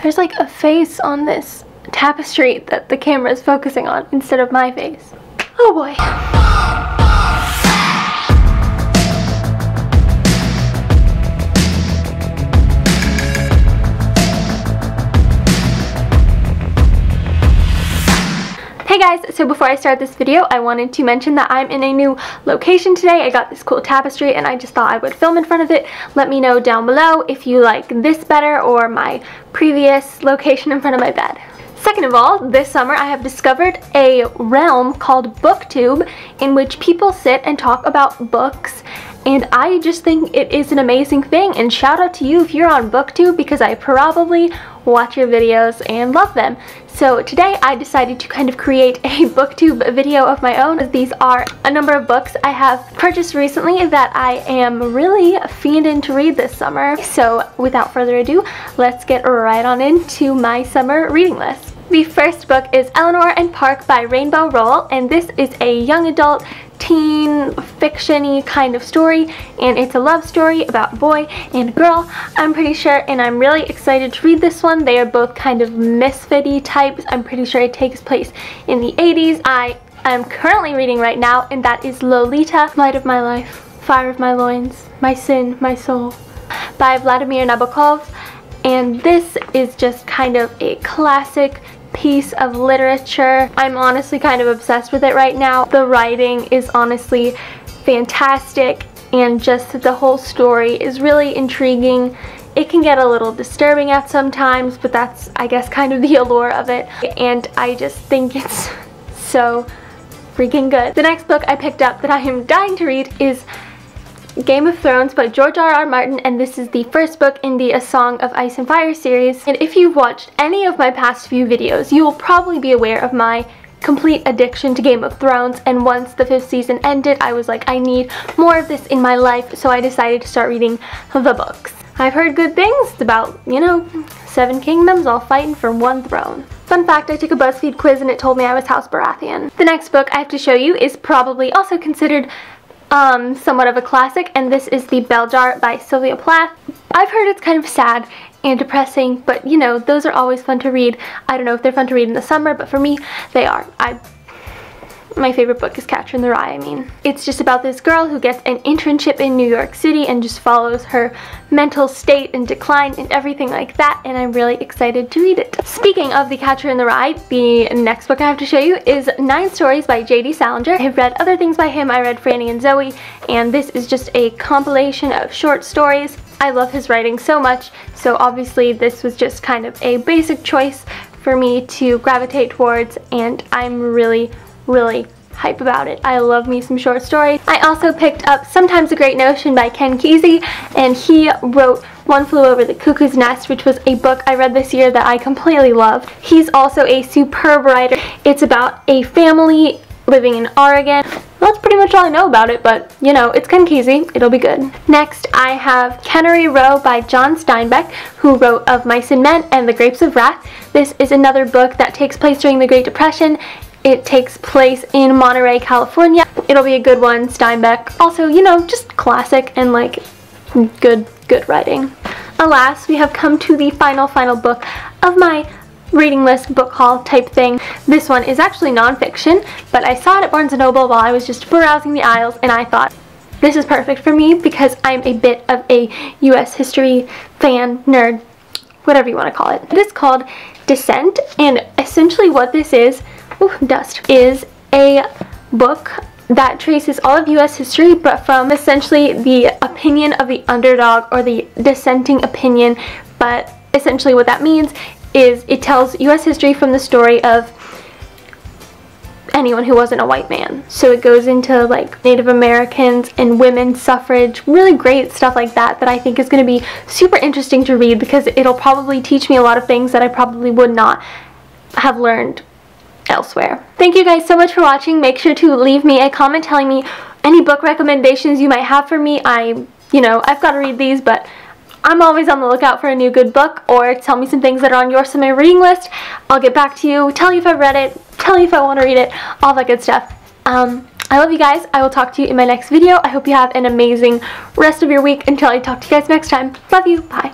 There's like a face on this tapestry that the camera is focusing on instead of my face. Oh boy. Hey guys, so before I start this video, I wanted to mention that I'm in a new location today. I got this cool tapestry and I just thought I would film in front of it. Let me know down below if you like this better or my previous location in front of my bed. Second of all, this summer I have discovered a realm called BookTube in which people sit and talk about books, and I just think it is an amazing thing, and shout out to you if you're on BookTube because I probably watch your videos and love them. So today I decided to kind of create a BookTube video of my own. These are a number of books I have purchased recently that I am really fiending to read this summer. So without further ado, let's get right on into my summer reading list. The first book is Eleanor and Park by Rainbow Rowell, and this is a young adult teen fiction-y kind of story, and it's a love story about a boy and a girl, I'm pretty sure, and I'm really excited to read this one. They are both kind of misfit-y types. I'm pretty sure it takes place in the 80s. I am currently reading right now, and that is Lolita, Light of My Life, Fire of My Loins, My Sin, My Soul by Vladimir Nabokov, and this is just kind of a classic piece of literature. I'm honestly kind of obsessed with it right now. The writing is honestly fantastic, and just the whole story is really intriguing. It can get a little disturbing at some times, but that's, I guess, kind of the allure of it, and I just think it's so freaking good. The next book I picked up that I am dying to read is Game of Thrones by George R.R. Martin, and this is the first book in the A Song of Ice and Fire series. And if you've watched any of my past few videos, you will probably be aware of my complete addiction to Game of Thrones, and once the 5th season ended, I was like, I need more of this in my life, so I decided to start reading the books. I've heard good things about, you know, 7 kingdoms all fighting for one throne. Fun fact, I took a BuzzFeed quiz and it told me I was House Baratheon. The next book I have to show you is probably also considered somewhat of a classic, and this is The Bell Jar by Sylvia Plath. I've heard it's kind of sad and depressing, but you know, those are always fun to read. I don't know if they're fun to read in the summer, but for me, they are. My favorite book is Catcher in the Rye, I mean. It's just about this girl who gets an internship in New York City and just follows her mental state and decline and everything like that, and I'm really excited to read it. Speaking of The Catcher in the Rye, the next book I have to show you is 9 Stories by J.D. Salinger. I've read other things by him. I read Franny and Zoe, and this is just a compilation of short stories. I love his writing so much, so obviously this was just kind of a basic choice for me to gravitate towards, and I'm really hype about it. I love me some short stories. I also picked up Sometimes a Great Notion by Ken Kesey, and he wrote One Flew Over the Cuckoo's Nest, which was a book I read this year that I completely loved. He's also a superb writer. It's about a family living in Oregon. Well, that's pretty much all I know about it, but you know, it's Ken Kesey, it'll be good. Next, I have Cannery by John Steinbeck, who wrote Of Mice and Men and The Grapes of Wrath. This is another book that takes place during the Great Depression. It takes place in Monterey, California. It'll be a good one, Steinbeck. Also, you know, just classic and like good writing. Alas, we have come to the final book of my reading list book haul type thing. This one is actually nonfiction, but I saw it at Barnes & Noble while I was just browsing the aisles, and I thought, this is perfect for me because I'm a bit of a US history fan, nerd, whatever you want to call it. It is called Descent, and essentially what this is a book that traces all of US history, but from essentially the opinion of the underdog or the dissenting opinion. But essentially what that means is it tells US history from the story of anyone who wasn't a white man. So it goes into like Native Americans and women's suffrage, really great stuff like that I think is going to be super interesting to read because it'll probably teach me a lot of things that I probably would not have learned elsewhere. Thank you guys so much for watching. Make sure to leave me a comment telling me any book recommendations you might have for me. I've got to read these, but I'm always on the lookout for a new good book, or tell me some things that are on your summer reading list. I'll get back to you, tell you if I've read it, tell you if I want to read it, all that good stuff. I love you guys. I will talk to you in my next video. I hope you have an amazing rest of your week until I talk to you guys next time. Love you. Bye.